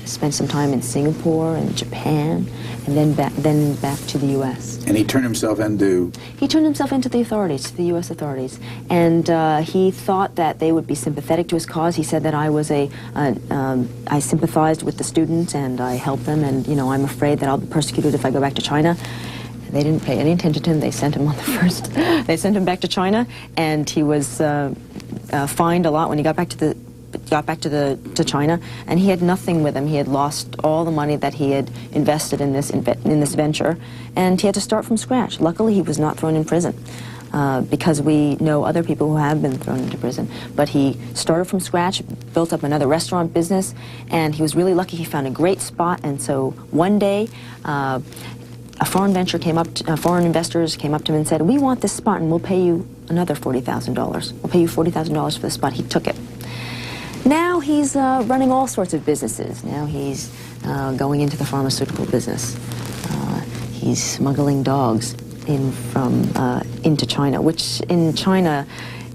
spent some time in Singapore and Japan, and then back to the U.S. And he turned himself into? He turned himself into the authorities, to the U.S. authorities, and he thought that they would be sympathetic to his cause. He said that I was I sympathized with the students and I helped them, and I'm afraid that I'll be persecuted if I go back to China. They didn't pay any attention to him. They sent him on the first. They sent him back to China, and he was fined a lot when he got back to China, and he had nothing with him. He had lost all the money that he had invested in this venture, and he had to start from scratch. Luckily, he was not thrown in prison, because we know other people who have been thrown into prison. But he started from scratch, built up another restaurant business, and he was really lucky. He found a great spot, and so one day, foreign investors came up to him and said, "We want this spot, and we'll pay you another $40,000. We'll pay you $40,000 for the spot." He took it. Now he's running all sorts of businesses. Now he's going into the pharmaceutical business. He's smuggling dogs into China, which in China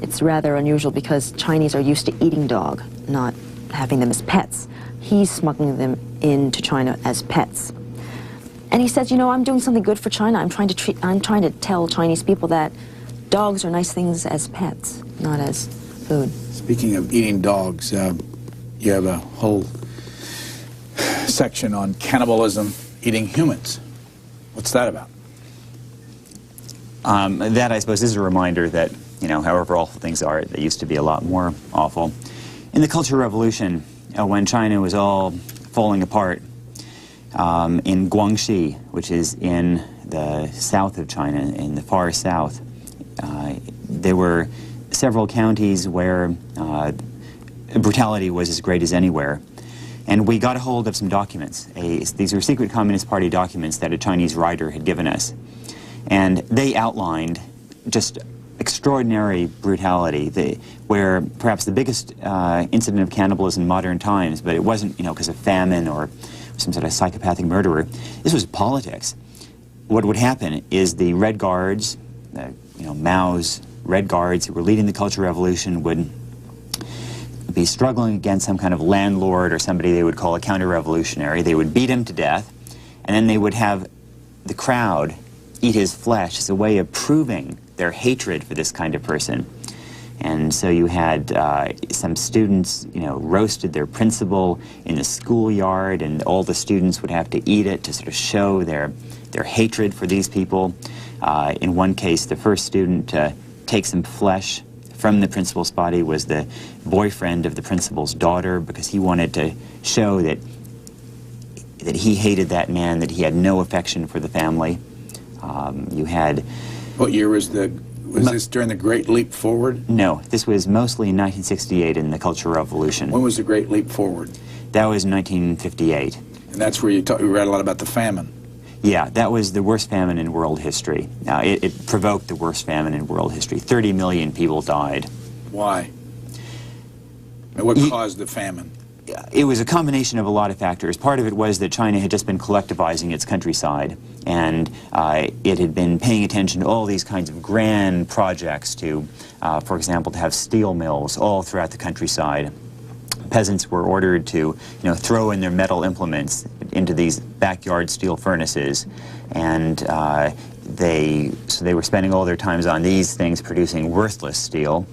it's rather unusual because Chinese are used to eating dog, not having them as pets. He's smuggling them into China as pets. And he says, I'm doing something good for China. I'm trying to tell Chinese people that dogs are nice things as pets, not as food. Speaking of eating dogs, you have a whole section on cannibalism, eating humans. What's that about? That, I suppose, is a reminder that, however awful things are, they used to be a lot more awful. In the Cultural Revolution, when China was all falling apart, in Guangxi, which is in the south of China, in the far south, there were several counties where brutality was as great as anywhere. And we got a hold of some documents. These were secret Communist Party documents that a Chinese writer had given us. And they outlined just extraordinary brutality, where perhaps the biggest incident of cannibalism in modern times, but it wasn't, because of famine or some sort of psychopathic murderer. This was politics. What would happen is the Red Guards, Mao's Red Guards who were leading the Cultural Revolution would be struggling against some kind of landlord or somebody they would call a counter-revolutionary. They would beat him to death, and then they would have the crowd eat his flesh as a way of proving their hatred for this kind of person. And so you had some students, roasted their principal in the schoolyard, and all the students would have to eat it to sort of show their hatred for these people. In one case, the first student to take some flesh from the principal's body was the boyfriend of the principal's daughter, because he wanted to show that he hated that man, that he had no affection for the family. You had... What year was this during the Great Leap Forward? No, this was mostly in 1968 in the Cultural Revolution. When was the Great Leap Forward? That was 1958. And that's where you read a lot about the famine. Yeah, that was the worst famine in world history. It provoked the worst famine in world history. 30 million people died. Why? And what caused the famine? It was a combination of a lot of factors. Part of it was that China had just been collectivizing its countryside, and it had been paying attention to all these kinds of grand projects to, for example, to have steel mills all throughout the countryside. Peasants were ordered to, throw in their metal implements into these backyard steel furnaces, and so they were spending all their times on these things producing worthless steel,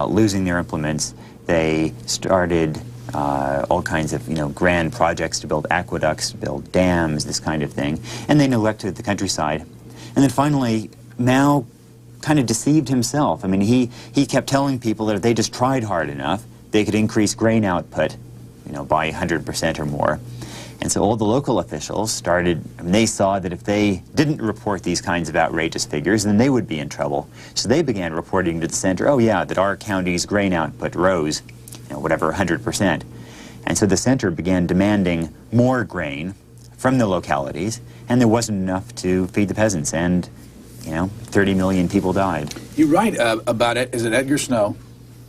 losing their implements. They started all kinds of, grand projects to build aqueducts, to build dams, this kind of thing, and they neglected the countryside. And then finally, Mao kind of deceived himself. I mean, he kept telling people that if they just tried hard enough, they could increase grain output, by 100% or more. And so all the local officials started, they saw that if they didn't report these kinds of outrageous figures, then they would be in trouble. So they began reporting to the center, oh yeah, that our county's grain output rose, whatever, 100%. And so the center began demanding more grain from the localities, and there wasn't enough to feed the peasants, and, 30 million people died. You write about it, is it Edgar Snow,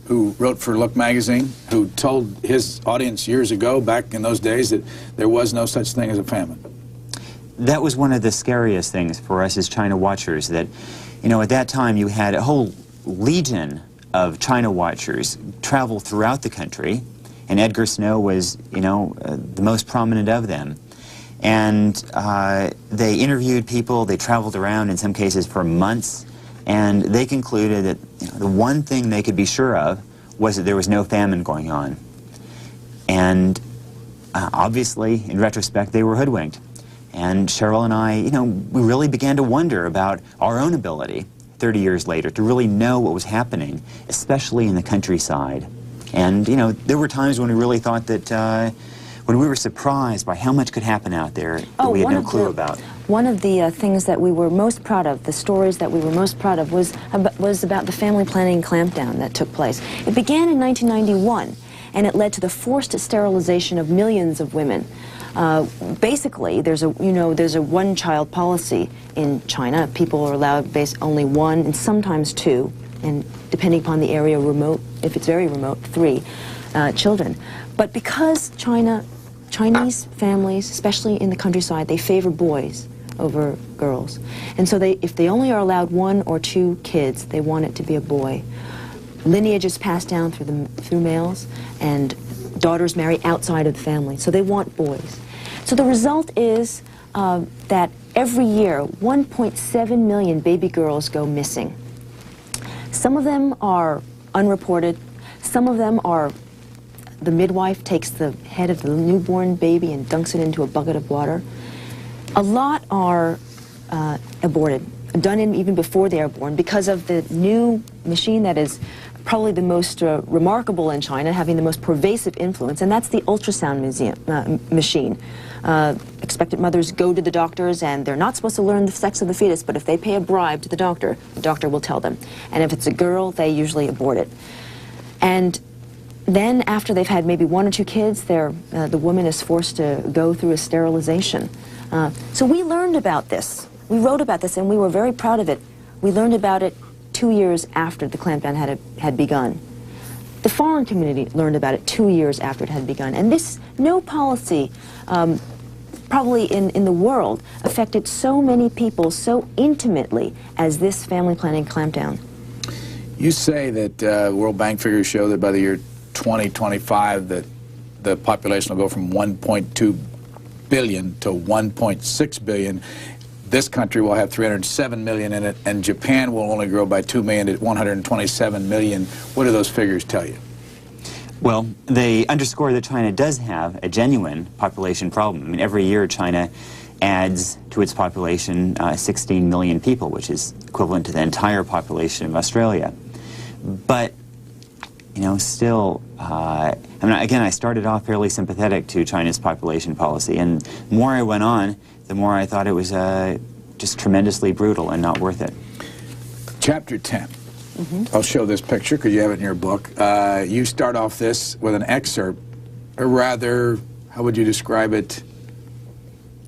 who wrote for Look magazine, who told his audience years ago, back in those days, that there was no such thing as a famine? That was one of the scariest things for us as China watchers, that, at that time you had a whole legion of China watchers travel throughout the country, and Edgar Snow was, the most prominent of them. And they interviewed people, they traveled around in some cases for months, and they concluded that the one thing they could be sure of was that there was no famine going on. And obviously, in retrospect, they were hoodwinked. And Cheryl and I, we really began to wonder about our own ability 30 years later to really know what was happening, especially in the countryside. And, there were times when we really thought that, when we were surprised by how much could happen out there that we had no clue about. One of the things that we were most proud of, the stories that we were most proud of, was about the family planning clampdown that took place. It began in 1991, and it led to the forced sterilization of millions of women. Basically, there's a one-child policy in China. People are allowed only one and sometimes two, and depending upon the area, remote, if it's very remote, 3 children. But because Chinese families, especially in the countryside, they favor boys over girls. And so if they only are allowed 1 or 2 kids, they want it to be a boy. Lineage is passed down through males, and daughters marry outside of the family. So they want boys. So the result is that every year, 1.7 million baby girls go missing. Some of them are unreported. Some of them are the midwife takes the head of the newborn baby and dunks it into a bucket of water. A lot are aborted, done even before they are born, because of the new machine that is probably the most remarkable in China, having the most pervasive influence, and that's the ultrasound machine. Expectant mothers go to the doctors, and they're not supposed to learn the sex of the fetus, but if they pay a bribe to the doctor will tell them. And if it's a girl, they usually abort it. And then, after they've had maybe 1 or 2 kids, the woman is forced to go through a sterilization. So we learned about this. We wrote about this, and we were very proud of it. We learned about it 2 years after the clampdown had begun. The foreign community learned about it 2 years after it had begun. And no policy, probably in the world, affected so many people so intimately as this family planning clampdown. You say that World Bank figures show that by the year 2025 that the population will go from 1.2 billion to 1.6 billion. This country will have 307 million in it, and Japan will only grow by 2 million to 127 million. What do those figures tell you? Well, they underscore that China does have a genuine population problem. I mean, every year China adds to its population 16 million people, which is equivalent to the entire population of Australia. But still, again, I started off fairly sympathetic to China's population policy, and the more I went on, the more I thought it was just tremendously brutal and not worth it. Chapter 10. I'll show this picture because you have it in your book. You start off this with an excerpt, a rather, how would you describe it?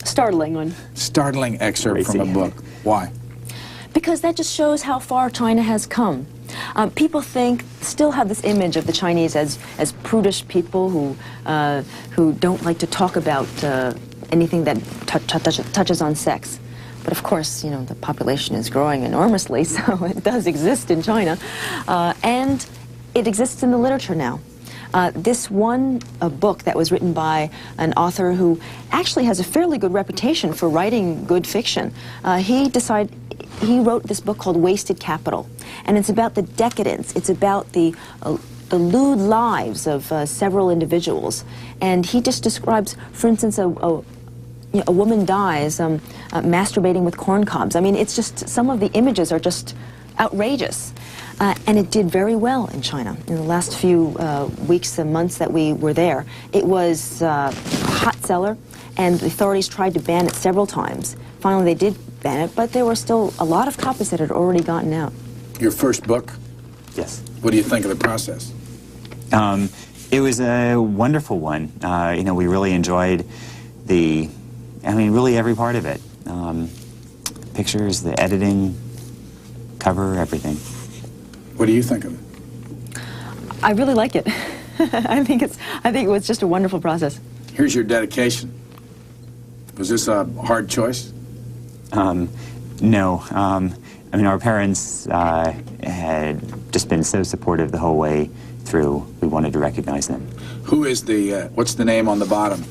Startling one. Startling excerpt from a Crazy. book. Why? Because that just shows how far China has come. People still have this image of the Chinese as prudish people who don't like to talk about anything that touches on sex. But of course, you know, the population is growing enormously, so it does exist in China. And it exists in the literature now. This one book that was written by an author who actually has a fairly good reputation for writing good fiction, he wrote this book called Wasted Capital. And it's about the decadence. It's about the lewd lives of several individuals. And he just describes, for instance, a woman dies masturbating with corn cobs. I mean, it's just, some of the images are just outrageous. And it did very well in China. In the last few weeks and months that we were there, it was a hot seller, and the authorities tried to ban it several times. Finally, they did ban it, but there were still a lot of copies that had already gotten out. Your first book? Yes. What do you think of the process? It was a wonderful one. You know, we really enjoyed really every part of it. Pictures, the editing, cover, everything. What do you think of it? I really like it. I think it was just a wonderful process. Here's your dedication. Was this a hard choice? No. I mean, our parents had just been so supportive the whole way through. We wanted to recognize them. Who is what's the name on the bottom?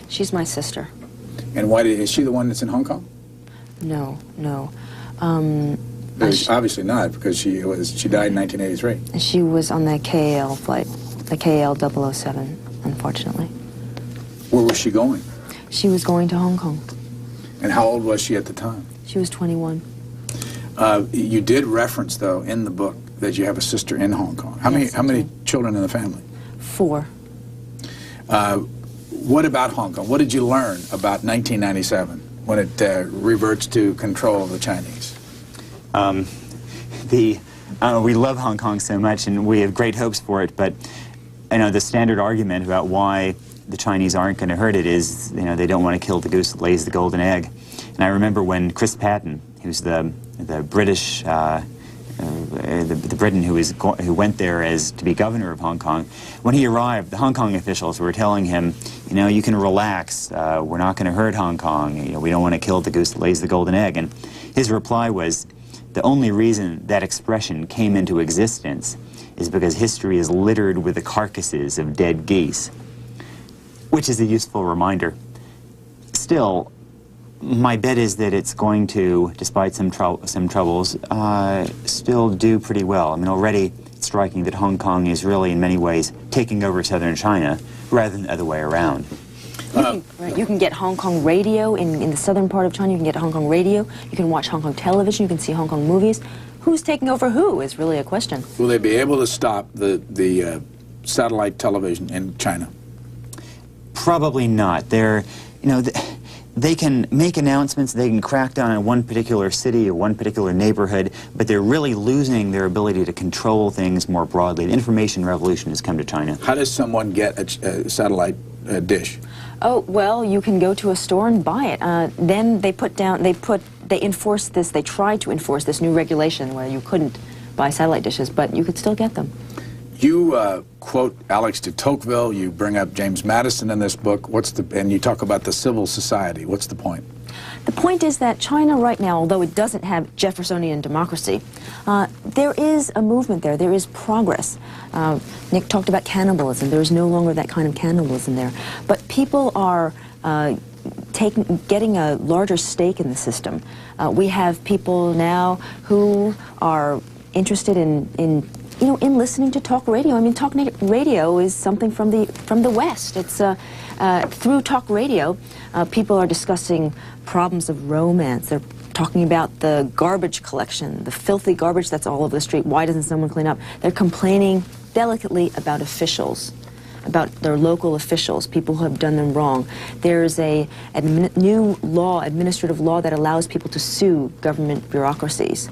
She's my sister. And is she the one that's in Hong Kong? No. Obviously not, because she died in 1983. She was on the KAL flight, the KAL 007, unfortunately. Where was she going? She was going to Hong Kong. And how old was she at the time? She was 21. You did reference, though, in the book that you have a sister in Hong Kong. How many children in the family? 4. What about Hong Kong? What did you learn about 1997 when it reverts to control of the Chinese? We love Hong Kong so much, and we have great hopes for it, but you know, the standard argument about why the Chinese aren't going to hurt it is, you know, they don't want to kill the goose that lays the golden egg. And I remember when Chris Patton, who's the British, the Briton who went there to be governor of Hong Kong, when he arrived, the Hong Kong officials were telling him, you know, you can relax, we're not going to hurt Hong Kong, you know, we don't want to kill the goose that lays the golden egg. And his reply was, the only reason that expression came into existence is because history is littered with the carcasses of dead geese, which is a useful reminder. Still, my bet is that it's going to, despite some troubles, still do pretty well. I mean, already it's striking that Hong Kong is really, in many ways, taking over southern China rather than the other way around. You can get Hong Kong radio in the southern part of China. You can get Hong Kong radio. You can watch Hong Kong television. You can see Hong Kong movies. Who's taking over who is really a question. Will they be able to stop the satellite television in China? Probably not. They can make announcements, they can crack down on one particular city or one particular neighborhood, but they're really losing their ability to control things more broadly. The information revolution has come to China. How does someone get a satellite dish? Oh, well, you can go to a store and buy it. Then they enforce this, they try to enforce this new regulation where you couldn't buy satellite dishes, but you could still get them. You quote Alex de Tocqueville, you bring up James Madison in this book, and you talk about the civil society. What's the point? The point is that China right now, although it doesn't have Jeffersonian democracy, there is a movement there. There is progress. Nick talked about cannibalism. There is no longer that kind of cannibalism there. But people are getting a larger stake in the system. We have people now who are interested in listening to talk radio. I mean, talk radio is something from the West. It's through talk radio, people are discussing problems of romance. They're talking about the garbage collection, the filthy garbage that's all over the street. Why doesn't someone clean up? They're complaining delicately about officials. about their local officials, people who have done them wrong. There's a new law, administrative law, that allows people to sue government bureaucracies.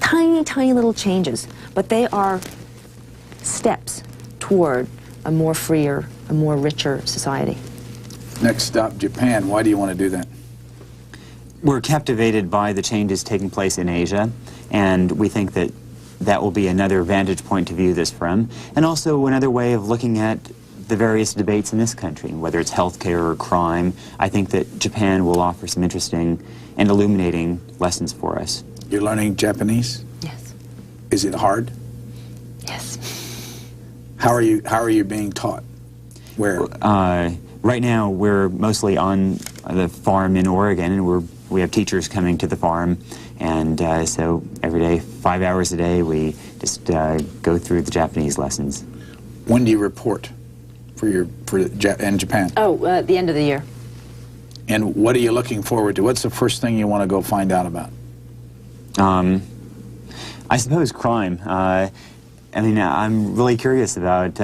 Tiny, tiny little changes, but they are steps toward a more freer, a more richer society. Next stop, Japan. Why do you want to do that? We're captivated by the changes taking place in Asia, and we think that that will be another vantage point to view this from, and also another way of looking at the various debates in this country, whether it's healthcare or crime. I think that Japan will offer some interesting and illuminating lessons for us. You're learning Japanese? Yes. Is it hard? Yes. How are you being taught? Where? Right now, we're mostly on the farm in Oregon, and we have teachers coming to the farm, and so every day, 5 hours a day, we just go through the Japanese lessons. When do you report in Japan? Oh, at the end of the year. And what are you looking forward to? What's the first thing you want to go find out about? I suppose crime. I mean, I'm really curious about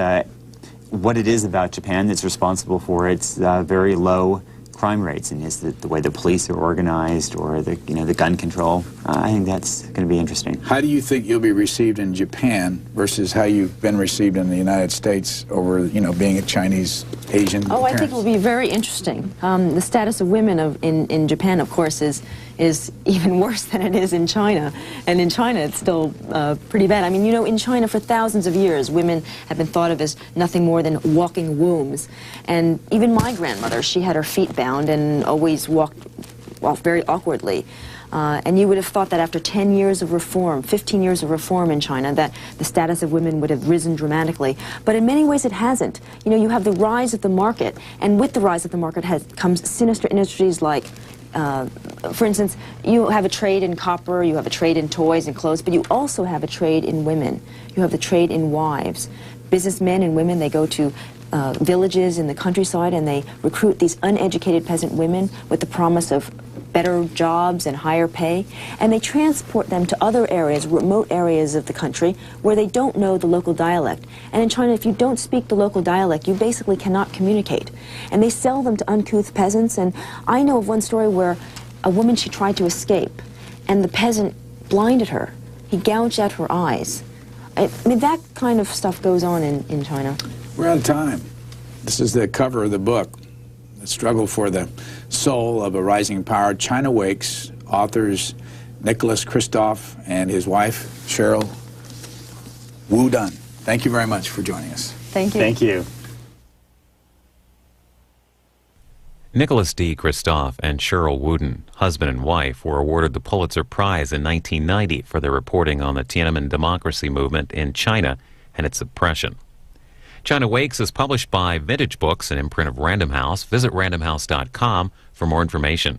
what it is about Japan that's responsible for its very low crime rates, and is it the way the police are organized, or the gun control? I think that's going to be interesting. How do you think you'll be received in Japan versus how you've been received in the United States over, being a Chinese, Asian Oh, parents? I think it will be very interesting. The status of women in Japan, of course, is even worse than it is in China. And in China, it's still pretty bad. I mean, in China for thousands of years, women have been thought of as nothing more than walking wombs. And even my grandmother, she had her feet bound and always walked very awkwardly. And you would have thought that after 10 years of reform, 15 years of reform in China, that the status of women would have risen dramatically. But in many ways it hasn't. You have the rise of the market, and with the rise of the market comes sinister industries like, for instance, you have a trade in copper, you have a trade in toys and clothes, but you also have a trade in women. You have the trade in wives. Businessmen and women, they go to villages in the countryside and they recruit these uneducated peasant women with the promise of better jobs and higher pay, and they transport them to other areas, remote areas of the country, where they don't know the local dialect. And in China, if you don't speak the local dialect, you basically cannot communicate. And they sell them to uncouth peasants, and I know of one story where a woman, she tried to escape, and the peasant blinded her. He gouged out her eyes. I mean, that kind of stuff goes on in China. We're out of time. This is the cover of the book, The Struggle for the Soul of a Rising Power. China Wakes, authors Nicholas Kristof and his wife, Cheryl Wu Dun. Thank you very much for joining us. Thank you. Thank you. Nicholas D. Kristof and Cheryl Wu Dun, husband and wife, were awarded the Pulitzer Prize in 1990 for their reporting on the Tiananmen democracy movement in China and its suppression. China Wakes is published by Vintage Books, an imprint of Random House. Visit randomhouse.com for more information.